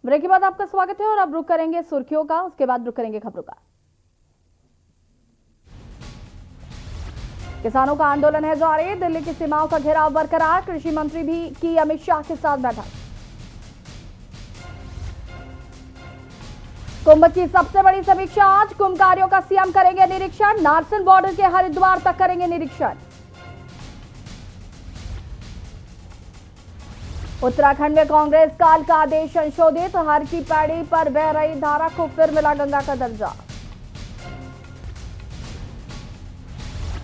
Break के बाद आपका स्वागत है और अब रुक करेंगे सुर्खियों का, उसके बाद रुक करेंगे खबरों का। किसानों का आंदोलन है जारी, दिल्ली की सीमाओं का घेराव बरकरार, कृषि मंत्री भी की अमित शाह के साथ बैठक। कुंभ की सबसे बड़ी समीक्षा आज, कुंभ कार्यों का सीएम करेंगे निरीक्षण, नारसन बॉर्डर के हरिद्वार तक करेंगे निरीक्षण। उत्तराखंड में कांग्रेस काल का आदेश संशोधित, हर की पैड़ी पर बह रही धारा को फिर मिला गंगा का दर्जा।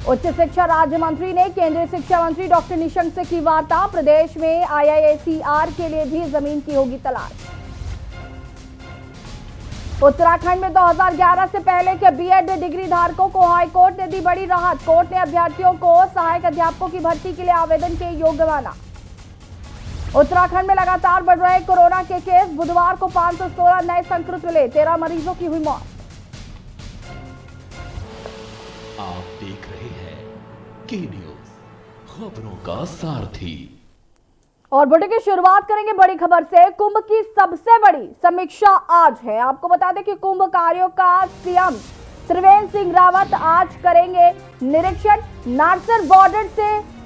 उच्च शिक्षा राज्य मंत्री ने केंद्रीय शिक्षा मंत्री डॉक्टर निशंक से की वार्ता, प्रदेश में आईआईएसईआर के लिए भी जमीन की होगी तलाश। उत्तराखंड में 2011 से पहले के बीएड डिग्री धारकों को हाईकोर्ट ने दी बड़ी राहत, कोर्ट ने अभ्यर्थियों को सहायक अध्यापकों की भर्ती के लिए आवेदन के योग्य माना। उत्तराखंड में लगातार बढ़ रहे कोरोना के केस, बुधवार को 516 नए संक्रमित मिले, 13 मरीजों की हुई मौत। आप देख रहे हैं के न्यूज, खबरों का सारथी। और बुलेटिन की शुरुआत करेंगे बड़ी खबर से। कुंभ की सबसे बड़ी समीक्षा आज है। आपको बता दें कि कुंभ कार्यों का सीएम त्रिवेंद्र सिंह रावत आज करेंगे निरीक्षण, नारसन बॉर्डर से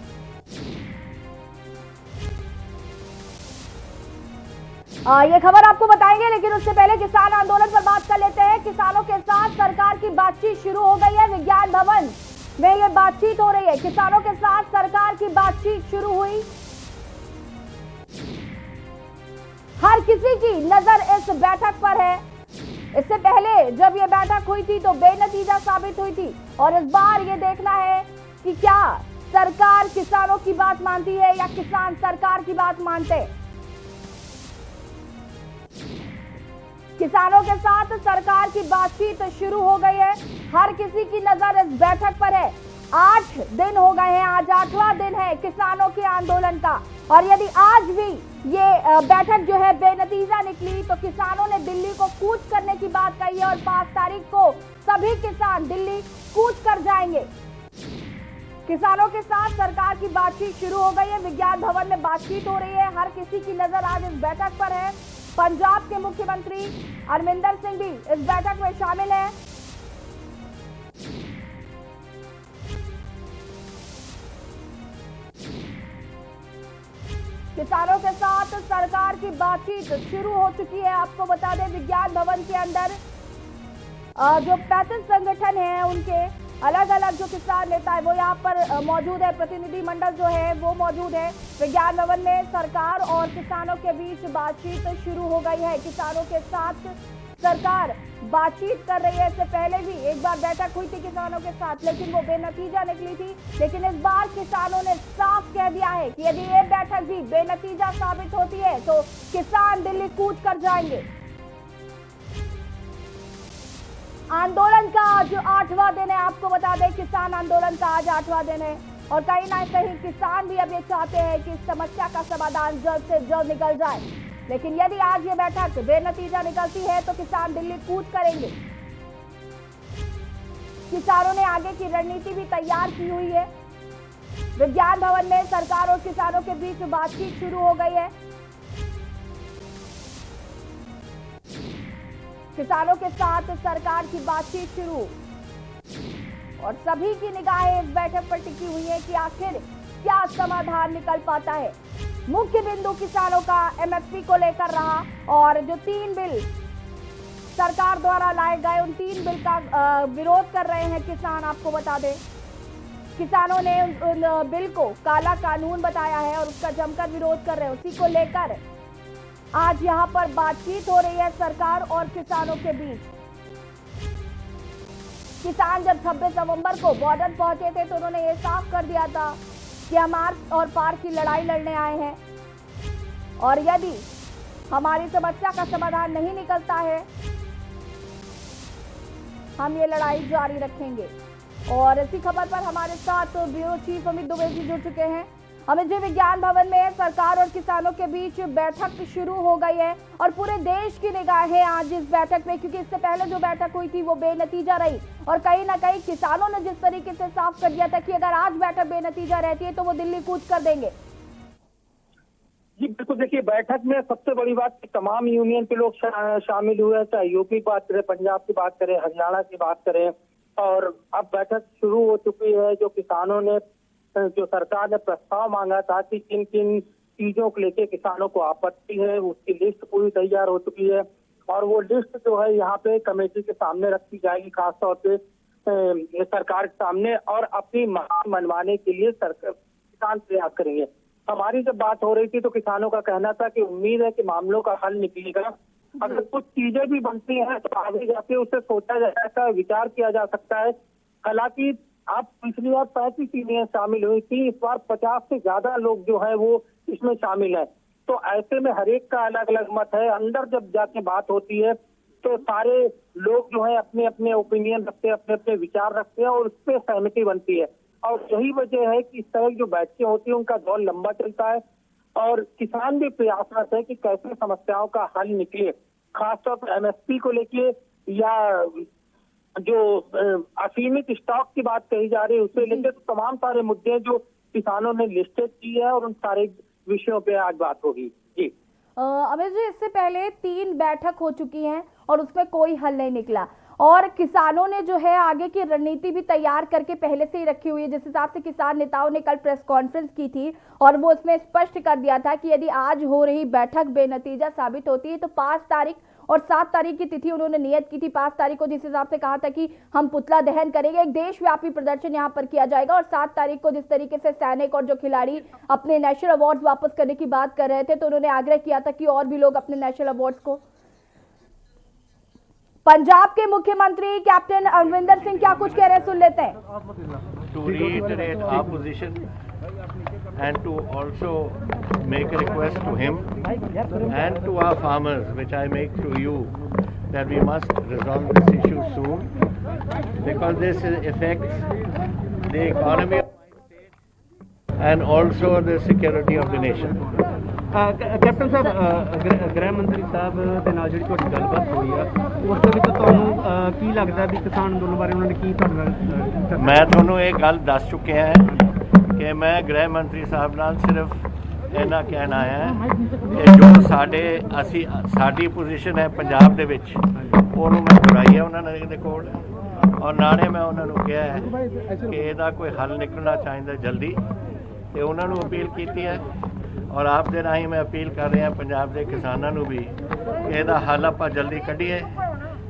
ये खबर आपको बताएंगे, लेकिन उससे पहले किसान आंदोलन पर बात कर लेते हैं। किसानों के साथ सरकार की बातचीत शुरू हो गई है, विज्ञान भवन में ये बातचीत हो रही है। किसानों के साथ सरकार की बातचीत शुरू हुई, हर किसी की नजर इस बैठक पर है। इससे पहले जब ये बैठक हुई थी तो बेनतीजा साबित हुई थी, और इस बार ये देखना है कि क्या सरकार किसानों की बात मानती है या किसान सरकार की बात मानते हैं। किसानों के साथ सरकार की बातचीत शुरू हो गई है, हर किसी की नजर इस बैठक पर है। 8 दिन हो गए हैं, आज 8वां दिन है किसानों के आंदोलन का, और यदि आज भी ये बैठक जो है बेनतीजा निकली तो किसानों ने दिल्ली को कूच करने की बात कही है, और 5 तारीख को सभी किसान दिल्ली कूच कर जाएंगे। किसानों के साथ सरकार की बातचीत शुरू हो गई है, विज्ञान भवन में बातचीत हो रही है, हर किसी की नजर आज इस बैठक पर है। पंजाब के मुख्यमंत्री अमरिंदर सिंह भी इस बैठक में शामिल हैं। किसानों के साथ सरकार की बातचीत शुरू हो चुकी है। आपको बता दें, विज्ञान भवन के अंदर जो 35 संगठन हैं उनके अलग अलग जो किसान नेता है वो यहाँ पर मौजूद है, प्रतिनिधि मंडल जो है वो मौजूद है। विज्ञान भवन में सरकार और किसानों के बीच बातचीत शुरू हो गई है। किसानों के साथ सरकार बातचीत कर रही है। इससे पहले भी एक बार बैठक हुई थी किसानों के साथ, लेकिन वो बेनतीजा निकली थी। लेकिन इस बार किसानों ने साफ कह दिया है कि यदि ये बैठक भी बेनतीजा साबित होती है तो किसान दिल्ली कूच कर जाएंगे। आंदोलन का आज 8वां दिन है। आपको बता दें, किसान आंदोलन का आज 8वां दिन है, और कहीं ना कहीं किसान भी अब ये चाहते हैं कि इस समस्या का समाधान जल्द से जल्द निकल जाए। लेकिन यदि आज ये बैठक बेनतीजा निकलती है तो किसान दिल्ली कूच करेंगे। किसानों ने आगे की रणनीति भी तैयार की हुई है। विज्ञान भवन में सरकार और किसानों के बीच बातचीत शुरू हो गई है। किसानों के साथ सरकार की बातचीत शुरू, और सभी की निगाहें इस बैठक पर टिकी हुई है कि आखिर क्या समाधान निकल पाता है। मुख्य बिंदु किसानों का एमएसपी को लेकर रहा, और जो 3 बिल सरकार द्वारा लाए गए उन 3 बिल का विरोध कर रहे हैं किसान। आपको बता दें, किसानों ने उन बिल को काला कानून बताया है और उसका जमकर विरोध कर रहे हैं। उसी को लेकर आज यहाँ पर बातचीत हो रही है सरकार और किसानों के बीच। किसान जब 26 नवंबर को बॉर्डर पहुंचे थे तो उन्होंने ये साफ कर दिया था कि हम आर और पार की लड़ाई लड़ने आए हैं, और यदि हमारी समस्या का समाधान नहीं निकलता है हम ये लड़ाई जारी रखेंगे। और इसी खबर पर हमारे साथ ब्यूरो चीफ अमित दुबे जी जुड़ चुके हैं। अमित जी, विज्ञान भवन में सरकार और किसानों के बीच बैठक शुरू हो गई है, और पूरे देश की निगाहें आज इस बैठक में, क्योंकि इससे पहले जो बैठक हुई थी वो बेनतीजा रही, और कहीं ना कहीं किसानों ने जिस तरीके से साफ कर दिया था कि अगर आज बैठक बेनतीजा रहती है तो वो दिल्ली कूच कर देंगे। जी बिल्कुल, देखिए बैठक में सबसे बड़ी बात कि तमाम यूनियन के लोग शामिल हुए, चाहे यूपी की बात करें, पंजाब की बात करें, हरियाणा की बात करें। और अब बैठक शुरू हो चुकी है। जो किसानों ने, जो सरकार ने प्रस्ताव मांगा था कि किन किन चीजों को लेके किसानों को आपत्ति है, उसकी लिस्ट पूरी तैयार हो चुकी है। और वो लिस्ट जो है यहाँ पे कमेटी के सामने रखी जाएगी, खासतौर पे सरकार के सामने, और अपनी मांग मनवाने के लिए किसान प्रयास करेंगे। हमारी जब बात हो रही थी तो किसानों का कहना था कि उम्मीद है कि मामलों का हल निकलेगा। अगर कुछ चीजें भी बनती हैं तो आगे जाके उसे सोचा जाएगा, विचार किया जा सकता है। हालांकि अब पिछली बार 35 यूनियन शामिल हुई थी, इस बार 50 से ज्यादा लोग जो है वो इसमें शामिल है। तो ऐसे में हर एक का अलग अलग मत है। अंदर जब जाके बात होती है तो सारे लोग जो है अपने अपने ओपिनियन रखते हैं, अपने अपने विचार रखते हैं, और उस पर सहमति बनती है। और यही वजह है कि इस तरह की जो बैठकें होती है उनका दौर लंबा चलता है। और किसान भी प्रयासरत है कि कैसे समस्याओं का हल निकले, खासतौर पर एमएसपी को लेके, या जो असीमित स्टॉक की बात कही जा रही है उसे लेकर, तो तमाम सारे मुद्दे जो किसानों ने लिस्टेड की है, और उन सारे विषयों पे आज बात होगी। जी अमित जी, इससे पहले 3 बैठक हो चुकी हैं और उसमें कोई हल नहीं निकला, और किसानों ने जो है आगे की रणनीति भी तैयार करके पहले से ही रखी हुई है। जिस हिसाब से किसान नेताओं ने कल प्रेस कॉन्फ्रेंस की थी और वो उसमें स्पष्ट कर दिया था कि यदि आज हो रही बैठक बेनतीजा साबित होती है तो 5 तारीख और 7 तारीख की तिथि उन्होंने नियत की थी। 5 तारीख को जिस हिसाब से कहा था कि हम पुतला दहन करेंगे, एक देशव्यापी प्रदर्शन यहाँ पर किया जाएगा, और 7 तारीख को जिस तरीके से सैनिक और जो खिलाड़ी अपने नेशनल अवार्ड वापस करने की बात कर रहे थे तो उन्होंने आग्रह किया था कि और भी लोग अपने नेशनल अवार्ड्स को। पंजाब के मुख्यमंत्री कैप्टन अमरिंदर सिंह क्या कुछ कह रहे हैं, सुन लेते हैं। To reiterate our position and to also make a request to him and to our farmers, which I make to you, that we must resolve this issue soon, because this affects the economy of my state and also the security of the nation. Captain ਸਾਹਿਬ, ਗ੍ਰਹਿ ਮੰਤਰੀ ਸਾਹਿਬ ਦੇ ਨਾਲ ਜਿਹੜੀ ਤੁਹਾਡੀ ਗੱਲਬਾਤ ਹੋਈ ਆ ਉਸ ਦੇ ਵਿੱਚ ਤੁਹਾਨੂੰ ਕੀ ਲੱਗਦਾ ਵੀ ਕਿਸਾਨ ਅੰਦੋਲਨ ਬਾਰੇ ਉਹਨਾਂ ਨੇ ਕੀ ਤੁਹਾਡੇ ਨਾਲ ਮੈਂ ਤੁਹਾਨੂੰ ਇਹ ਗੱਲ ਦੱਸ ਚੁੱਕਿਆ ਹਾਂ ਕਿ ਮੈਂ ਗ੍ਰਹਿ ਮੰਤਰੀ ਸਾਹਿਬ ਨਾਲ ਸਿਰਫ ਇਹਨਾਂ ਕਹਿਣਾ ਆਇਆ ਕਿ ਜੋ ਸਾਡੀ ਪੋਜੀਸ਼ਨ ਹੈ ਪੰਜਾਬ ਦੇ ਵਿੱਚ, ਉਹਨੂੰ ਮੈਂ ਦੁਹਰਾਈ ਹੈ ਉਹਨਾਂ ਦੇ ਕੋਲ, ਔਰ ਨਾਲੇ ਮੈਂ ਉਹਨਾਂ ਨੂੰ ਕਿਹਾ ਹੈ ਕਿ ਇਹਦਾ ਕੋਈ ਹੱਲ ਨਿਕਲਣਾ ਚਾਹੀਦਾ ਜਲਦੀ, ਤੇ ਉਹਨਾਂ ਨੂੰ ਅਪੀਲ ਕੀਤੀ ਹੈ। ਔਰ ਆਪ ਦੇ ਰਾਹੀਂ ਮੈਂ ਅਪੀਲ ਕਰ ਰਿਹਾ ਪੰਜਾਬ ਦੇ ਕਿਸਾਨਾਂ ਨੂੰ ਵੀ ਕਿ ਇਹਦਾ ਹੱਲ ਆਪਾਂ ਜਲਦੀ ਕੱਢੀਏ,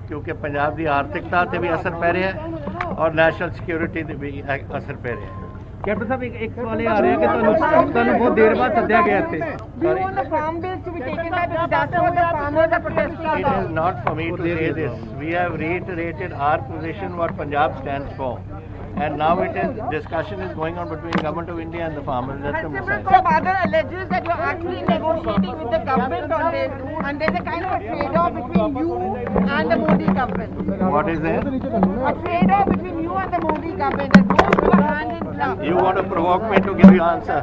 ਕਿਉਂਕਿ ਪੰਜਾਬ ਦੀ ਆਰਥਿਕਤਾ ਤੇ ਵੀ ਅਸਰ ਪੈ ਰਿਹਾ ਹੈ ਔਰ ਨੈਸ਼ਨਲ ਸਿਕਿਉਰਿਟੀ ਤੇ ਵੀ ਅਸਰ ਪੈ ਰਿਹਾ ਹੈ। ਕੈਪਟਨ ਸਾਹਿਬ, ਇੱਕ ਸਵਾਲ ਇਹ ਆ ਰਿਹਾ ਕਿ ਤੁਹਾਨੂੰ ਬਹੁਤ ਦੇਰ ਬਾਅਦ ਸੱਦਿਆ ਗਿਆ ਇੱਥੇ। It is not for me to say this. We have reiterated our position, what Punjab stands for. And now it is discussion is going on between Government of India and the farmers. That's the message. So Badal alleges that you're actually negotiating with the government on this, and there's a kind of a trade-off between you and the Modi government. What is there? A trade-off between you and the Modi government that goes to a hand in glove. You want to provoke me to give you answer?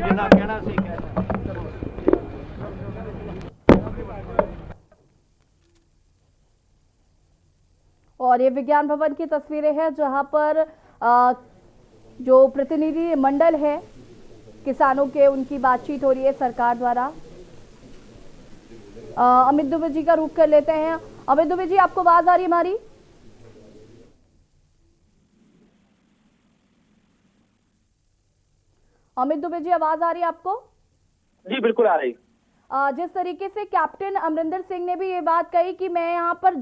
जिन्ना कहना सी कह। और ये विज्ञान भवन की तस्वीरें हैं जहां पर जो प्रतिनिधि मंडल है किसानों के, उनकी बातचीत हो रही है सरकार द्वारा। अमित दुबे जी का रुख कर लेते हैं। अमित दुबे जी, आपको आवाज आ रही है हमारी? अमित दुबे जी, आवाज आ रही है आपको? जी बिल्कुल आ रही। जिस तरीके से कैप्टन अमरिंदर सिंह ने भी ये बात कही कि मैं यहाँ पर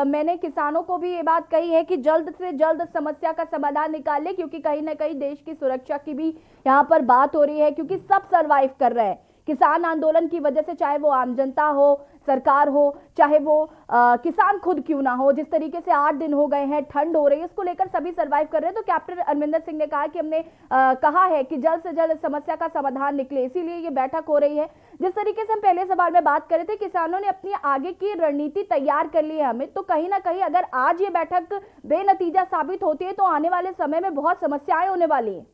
मैंने किसानों को भी ये बात कही है कि जल्द से जल्द समस्या का समाधान निकाले, क्योंकि कहीं ना कहीं देश की सुरक्षा की भी यहाँ पर बात हो रही है, क्योंकि सब सरवाइव कर रहे हैं किसान आंदोलन की वजह से, चाहे वो आम जनता हो, सरकार हो, चाहे वो किसान खुद क्यों ना हो। जिस तरीके से 8 दिन हो गए हैं, ठंड हो रही है, इसको लेकर सभी सरवाइव कर रहे हैं। तो कैप्टन अमरिंदर सिंह ने कहा कि हमने कहा है कि जल्द से जल्द समस्या का समाधान निकले, इसीलिए ये बैठक हो रही है। जिस तरीके से हम पहले सवाल में बात कर रहे थे, किसानों ने अपनी आगे की रणनीति तैयार कर ली है हमें, तो कहीं ना कहीं अगर आज ये बैठक बेनतीजा साबित होती है तो आने वाले समय में बहुत समस्याएं होने वाली है।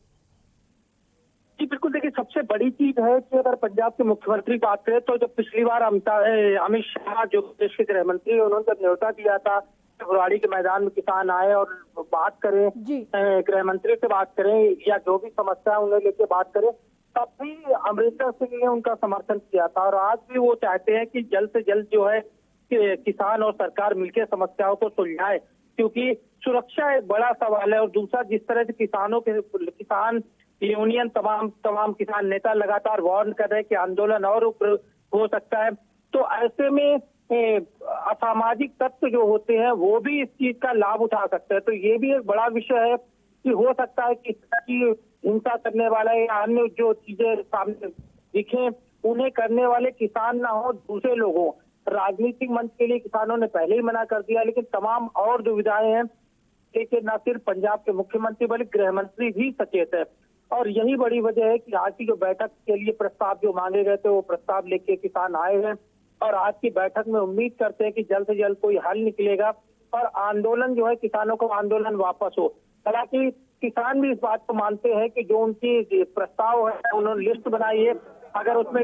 जी बिल्कुल, देखिए सबसे बड़ी चीज है कि अगर पंजाब के मुख्यमंत्री की बात करें तो जब पिछली बार अमित शाह जो देश के गृह मंत्री, उन्होंने जब न्योता दिया था फुलवाड़ी के मैदान में किसान आए और बात करें, जी। गृह मंत्री से बात करें या जो भी समस्या उन्हें लेके बात करें, तब भी अमरिंदर सिंह ने उनका समर्थन किया था। और आज भी वो चाहते हैं कि जल्द से जल्द जो है कि किसान और सरकार मिलकर समस्याओं को सुलझाए, क्योंकि सुरक्षा एक बड़ा सवाल है। और दूसरा, जिस तरह से किसान यूनियन तमाम किसान नेता लगातार वार्न कर रहे हैं कि आंदोलन और उग्र हो सकता है, तो ऐसे में असामाजिक तत्व जो होते हैं वो भी इस चीज का लाभ उठा सकते हैं। तो ये भी एक बड़ा विषय है कि हो सकता है कि हिंसा करने वाला या अन्य जो चीजें सामने दिखे उन्हें करने वाले किसान ना हो, दूसरे लोग हो। राजनीतिक मंच के लिए किसानों ने पहले ही मना कर दिया, लेकिन तमाम और दुविधाएं हैं। लेकिन न सिर्फ पंजाब के मुख्यमंत्री बल्कि गृह मंत्री भी सचेत है, और यही बड़ी वजह है कि आज की जो बैठक के लिए प्रस्ताव जो मांगे गए थे वो प्रस्ताव लेके किसान आए हैं। और आज की बैठक में उम्मीद करते हैं कि जल्द से जल्द कोई हल निकलेगा और आंदोलन जो है, किसानों का आंदोलन वापस हो। हालांकि किसान भी इस बात को मानते हैं कि जो उनकी प्रस्ताव है, उन्होंने लिस्ट बनाई है, अगर उसमें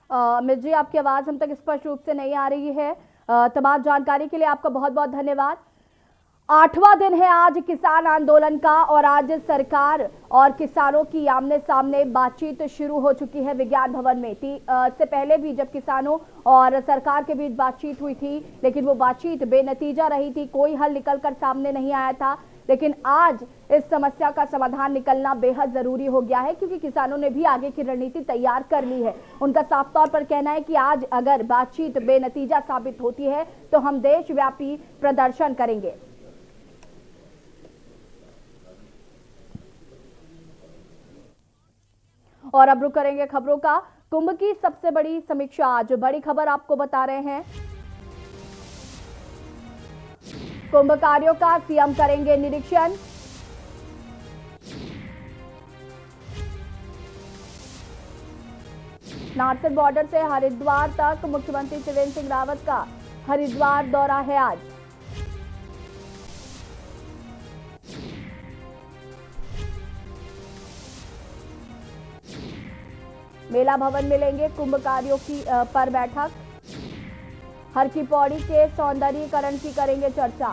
अमित जी, आपकी आवाज हम तक स्पष्ट रूप से नहीं आ रही है। तमाम जानकारी के लिए आपका बहुत बहुत धन्यवाद। 8वां दिन है आज किसान आंदोलन का, और आज सरकार और किसानों की आमने सामने बातचीत शुरू हो चुकी है विज्ञान भवन में। इससे पहले भी जब किसानों और सरकार के बीच बातचीत हुई थी, लेकिन वो बातचीत बेनतीजा रही थी, कोई हल निकलकर सामने नहीं आया था। लेकिन आज इस समस्या का समाधान निकलना बेहद जरूरी हो गया है, क्योंकि किसानों ने भी आगे की रणनीति तैयार कर ली है। उनका साफ तौर पर कहना है कि आज अगर बातचीत बेनतीजा साबित होती है तो हम देशव्यापी प्रदर्शन करेंगे। और अब रुक करेंगे खबरों का। कुंभ की सबसे बड़ी समीक्षा, आज बड़ी खबर आपको बता रहे हैं। कुंभ कार्यों का सीएम करेंगे निरीक्षण। नारसन बॉर्डर से हरिद्वार तक मुख्यमंत्री त्रिवेंद्र सिंह रावत का हरिद्वार दौरा है आज। मेला भवन में लेंगे कुंभ कार्यों की पर बैठक। हर की पौड़ी के सौंदर्यीकरण की करेंगे चर्चा।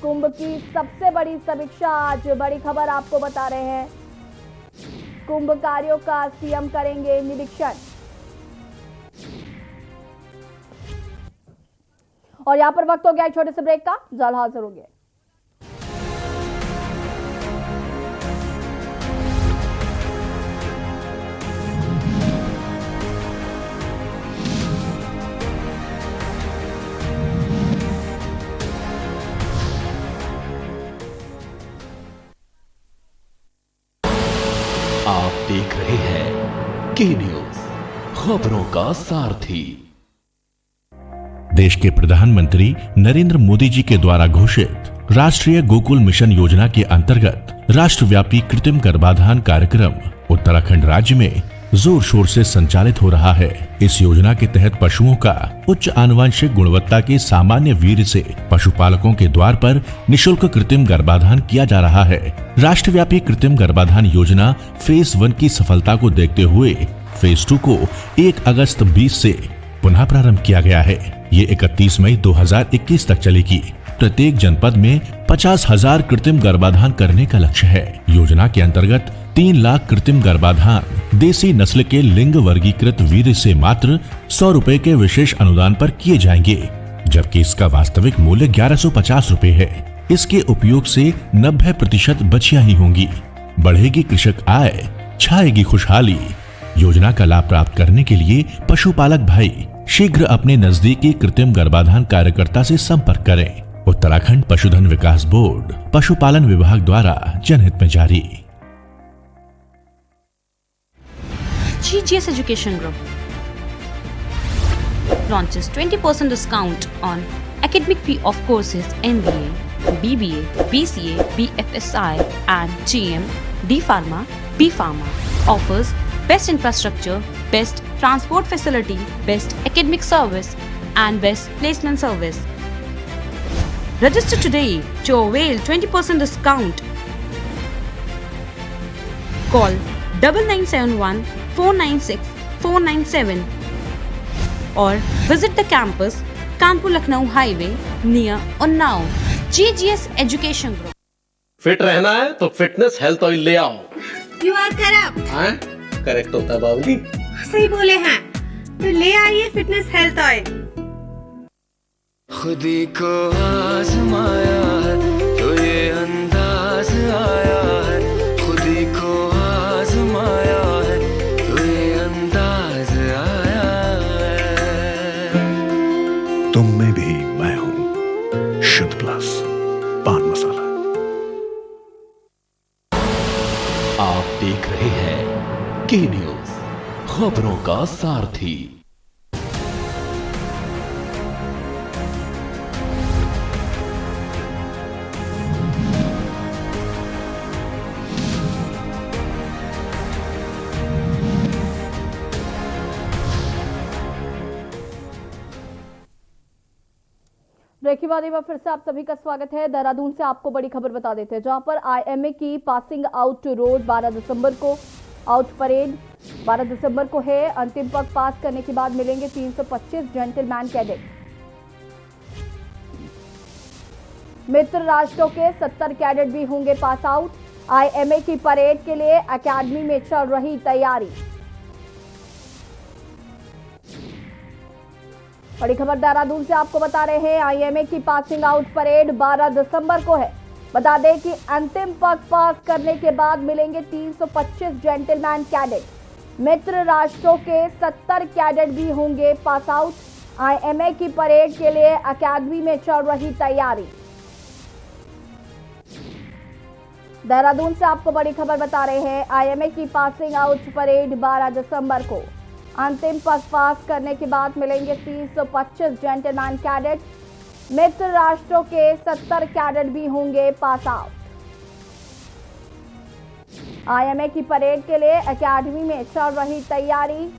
कुंभ की सबसे बड़ी समीक्षा, आज बड़ी खबर आपको बता रहे हैं। कुंभ कार्यों का सीएम करेंगे निरीक्षण। और यहां पर वक्त हो गया एक छोटे से ब्रेक का, जल्द हाजिर होंगे। आप देख रहे हैं के न्यूज, खबरों का सारथी। देश के प्रधानमंत्री नरेंद्र मोदी जी के द्वारा घोषित राष्ट्रीय गोकुल मिशन योजना के अंतर्गत राष्ट्रव्यापी कृत्रिम गर्भाधान कार्यक्रम उत्तराखंड राज्य में जोर शोर से संचालित हो रहा है। इस योजना के तहत पशुओं का उच्च आनुवंशिक गुणवत्ता के सामान्य वीर्य से पशुपालकों के द्वार पर निशुल्क कृत्रिम गर्भाधान किया जा रहा है। राष्ट्रव्यापी कृत्रिम गर्भाधान योजना फेज 1 की सफलता को देखते हुए फेज 2 को 1 अगस्त 20 से पुनः प्रारंभ किया गया है। ये 31 मई 2021 तक चलेगी। प्रत्येक जनपद में 50,000 कृत्रिम गर्भाधान करने का लक्ष्य है। योजना के अंतर्गत 3 लाख कृत्रिम गर्भाधान देसी नस्ल के लिंग वर्गीकृत वीर्य से मात्र 100 रुपए के विशेष अनुदान पर किए जाएंगे, जबकि इसका वास्तविक मूल्य 1150 रुपए है। इसके उपयोग से 90% बच्चियां ही होंगी। बढ़ेगी कृषक आय, छाएगी खुशहाली। योजना का लाभ प्राप्त करने के लिए पशुपालक भाई शीघ्र अपने नजदीकी कृत्रिम गर्भाधान कार्यकर्ता से संपर्क करें। उत्तराखंड पशुधन विकास बोर्ड, पशुपालन विभाग द्वारा जनहित में जारी। GGS Education Group launches 20% discount on academic fee of courses MBA, BBA, BCA, BFSI and GM, D Pharma, B Pharma. Offers best infrastructure, best transport facility, best academic service and best placement service. Register today to avail 20% discount. Call 9971 496 497 or visit the campus Kanpur Lucknow Highway near Unnao. GGS Education Group. Fit रहना है तो fitness health oil ले आओ। You are correct. हाँ correct होता है बाबूजी। सही बोले हैं, तो ले आइए फिटनेस हेल्थ ऑयल। खुदी को आजमाया है तो ये अंदाज आया है, खुदी को आजमाया है तो ये अंदाज आया है। तुम में भी मैं हूं, शुद्ध प्लस पान मसाला। आप देख रहे हैं के न्यूज, खबरों का सारथी। ब्रेक के बाद एक बार फिर से आप सभी का स्वागत है। देहरादून से आपको बड़ी खबर बता देते हैं, जहां पर आईएमए की पासिंग आउट रोड 12 दिसंबर को आउट परेड 12 दिसंबर को है। अंतिम पग पास करने के बाद मिलेंगे 325 जेंटलमैन कैडेट। मित्र राष्ट्रों के 70 कैडेट भी होंगे पास आउट। आईएमए की परेड के लिए एकेडमी में चल रही तैयारी। बड़ी खबर देहरादून से आपको बता रहे हैं, आईएमए की पासिंग आउट परेड 12 दिसंबर को है। बता दें कि अंतिम पग पास करने के बाद मिलेंगे 325 जेंटलमैन कैडेट। मित्र राष्ट्रों के 70 कैडेट भी होंगे पास आउट। आईएमए की परेड के लिए एकेडमी में चल रही तैयारी। देहरादून से आपको बड़ी खबर बता रहे हैं, आईएमए की पासिंग आउट परेड 12 दिसंबर को। अंतिम पग पास करने के बाद मिलेंगे 325 जेंटलमैन कैडेट। मित्र राष्ट्रों के 70 कैडेट भी होंगे पास आउट। आईएमए की परेड के लिए एकेडमी में चल रही तैयारी।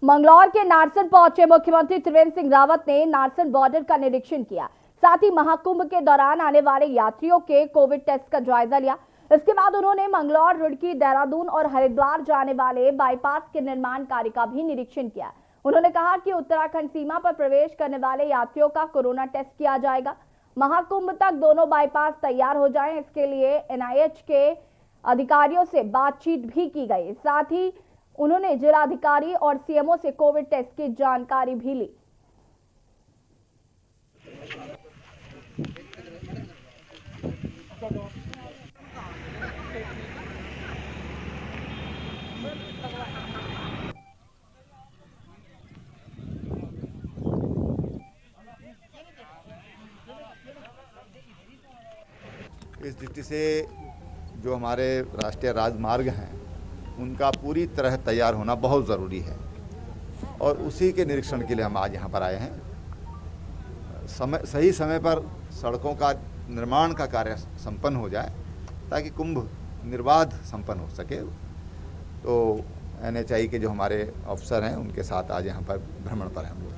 मंगलौर के नारसन पहुंचे मुख्यमंत्री त्रिवेंद्र सिंह रावत ने नारसन बॉर्डर का निरीक्षण किया। साथ ही महाकुंभ के दौरान आने वाले यात्रियों के कोविड टेस्ट का जायजा लिया। इसके बाद उन्होंने मंगलौर, रुड़की, देहरादून और हरिद्वार जाने वाले बाईपास के निर्माण कार्य का भी निरीक्षण किया। उन्होंने कहा कि उत्तराखंड सीमा पर प्रवेश करने वाले यात्रियों का कोरोना टेस्ट किया जाएगा। महाकुंभ तक दोनों बाईपास तैयार हो जाएं, इसके लिए एनआईएच के अधिकारियों से बातचीत भी की गई। साथ ही उन्होंने जिलाधिकारी और सीएमओ से कोविड टेस्ट की जानकारी भी ली। इस दृष्टि से जो हमारे राष्ट्रीय राजमार्ग हैं उनका पूरी तरह तैयार होना बहुत ज़रूरी है और उसी के निरीक्षण के लिए हम आज यहाँ पर आए हैं। सही समय पर सड़कों का निर्माण का कार्य संपन्न हो जाए ताकि कुंभ निर्बाध संपन्न हो सके। तो एनएचआई के जो हमारे अफसर हैं उनके साथ आज यहाँ पर भ्रमण पर हैं हम लोग।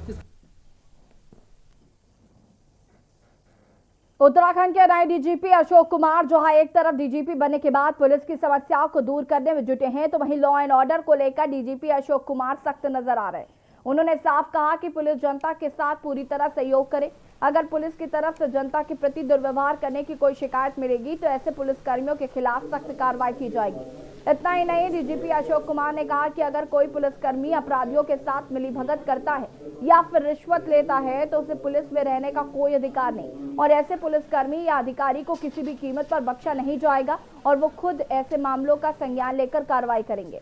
उत्तराखंड के नए डीजीपी अशोक कुमार, जहां एक तरफ डीजीपी बनने के बाद पुलिस की समस्याओं को दूर करने में जुटे हैं, तो वहीं लॉ एंड ऑर्डर को लेकर डीजीपी अशोक कुमार सख्त नजर आ रहे हैं। उन्होंने साफ कहा कि पुलिस जनता के साथ पूरी तरह सहयोग करे। अगर पुलिस की तरफ से जनता के प्रति दुर्व्यवहार करने की कोई शिकायत मिलेगी तो ऐसे पुलिसकर्मियों के खिलाफ सख्त कार्रवाई की जाएगी। इतना ही नहीं, डीजीपी अशोक कुमार ने कहा कि अगर कोई पुलिसकर्मी अपराधियों के साथ मिलीभगत करता है या फिर रिश्वत लेता है तो उसे पुलिस में रहने का कोई अधिकार नहीं और ऐसे पुलिसकर्मी या अधिकारी को किसी भी कीमत पर बख्शा नहीं जाएगा और वो खुद ऐसे मामलों का संज्ञान लेकर कार्रवाई करेंगे।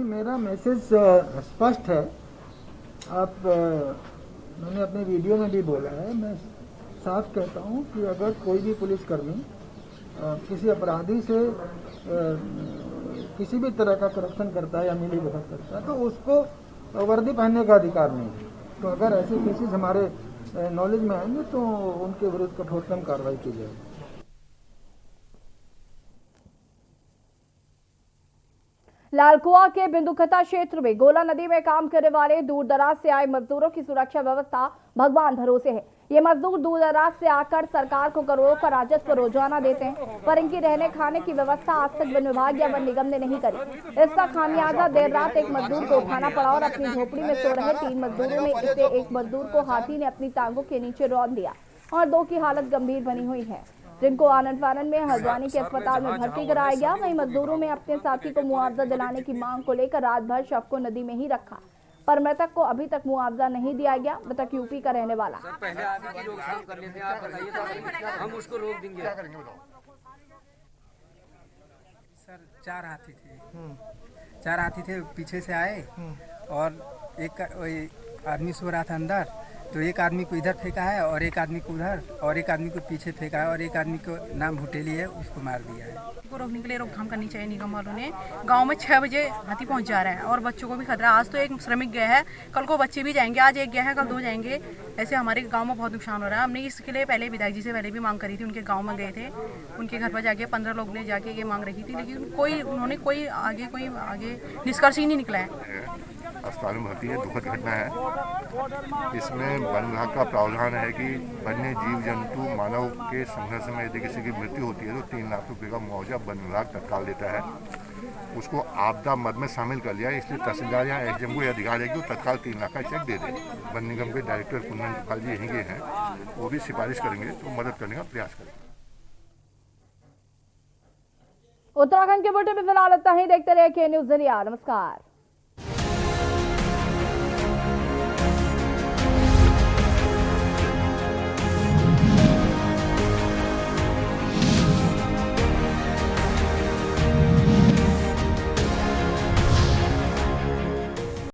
मेरा मैसेज स्पष्ट है। आप मैंने अपने वीडियो में भी बोला है, मैं साफ कहता हूँ कि अगर कोई भी पुलिसकर्मी किसी अपराधी से किसी भी तरह का करप्शन करता है या मिली भगत करता है तो उसको वर्दी पहनने का अधिकार नहीं है। तो अगर ऐसे केसेस हमारे नॉलेज में आएंगे तो उनके विरुद्ध कठोरतम कार्रवाई की जाएगी। लालकुआ के बिंदुखता क्षेत्र में गोला नदी में काम करने वाले दूर दराज से आए मजदूरों की सुरक्षा व्यवस्था भगवान भरोसे है। ये मजदूर दूर दराज से आकर सरकार को करोड़ों का राजस्व रोजाना देते हैं, पर इनकी रहने खाने की व्यवस्था आज तक वन विभाग या वन निगम ने नहीं करी। इसका खामियाजा देर रात एक मजदूर को उठाना पड़ा और अपनी झोपड़ी में सो रहे 3 मजदूरों में से एक मजदूर को हाथी ने अपनी टांगों के नीचे रौंद दिया और 2 की हालत गंभीर बनी हुई है, जिनको आनंद फानंद में हल्द्वानी के अस्पताल में भर्ती कराया गया। वहीं मजदूरों में अपने साथी को मुआवजा दिलाने की मांग को लेकर रात भर शव को नदी में ही रखा, पर मृतक को अभी तक मुआवजा नहीं दिया गया। मृतक यूपी का रहने वाला। पहले आगे की रोकथाम कर लेते हैं, आप बताइए तो हम उसको रोक देंगे। क्या करेंगे बताओ। सर 4 हाथी थे, 4 हाथी थे, पीछे से आए और एक आदमी सो रहा था अंदर, तो एक आदमी को इधर फेंका है और एक आदमी को उधर और एक आदमी को पीछे फेंका है और एक आदमी को नाम भुटेली है उसको मार दिया है। को रोकने के लिए रोकथाम करनी चाहिए निगम वालों ने। गांव में 6 बजे हाथी पहुंच जा रहे हैं और बच्चों को भी खतरा। आज तो एक श्रमिक गया है, कल को बच्चे भी जाएंगे, आज एक गया है कल 2 जाएंगे। ऐसे हमारे गांव में बहुत नुकसान हो रहा है। हमने इसके लिए पहले विधायक जी से पहले भी मांग करी थी, उनके गाँव में गए थे, उनके घर पर जाके 15 लोग ने जाके ये मांग रखी थी, लेकिन उन्होंने कोई आगे निष्कर्ष ही नहीं निकला है। अस्पताल में भर्ती है, दुखद घटना है। इसमें वन विभाग का प्रावधान है कि वन्य जीव जंतु मानव के संघर्ष में यदि किसी की मृत्यु होती है तो 3 लाख रुपए का मुआवजा वन विभाग तत्काल देता है। उसको आपदा मद में शामिल कर लिया, इसलिए तहसीलदार या एसडीएम को अधिकार है कि वो तत्काल 3 लाख का चेक दे दे। वन निगम के डायरेक्टर कुंदन जुफाल जी यहीं के हैं, वो भी सिफारिश करेंगे तो मदद करने का प्रयास करेंगे। उत्तराखंड के बुलेटिन में फिलहाल इतना ही। देखते रहिए के न्यूज़ इंडिया। नमस्कार।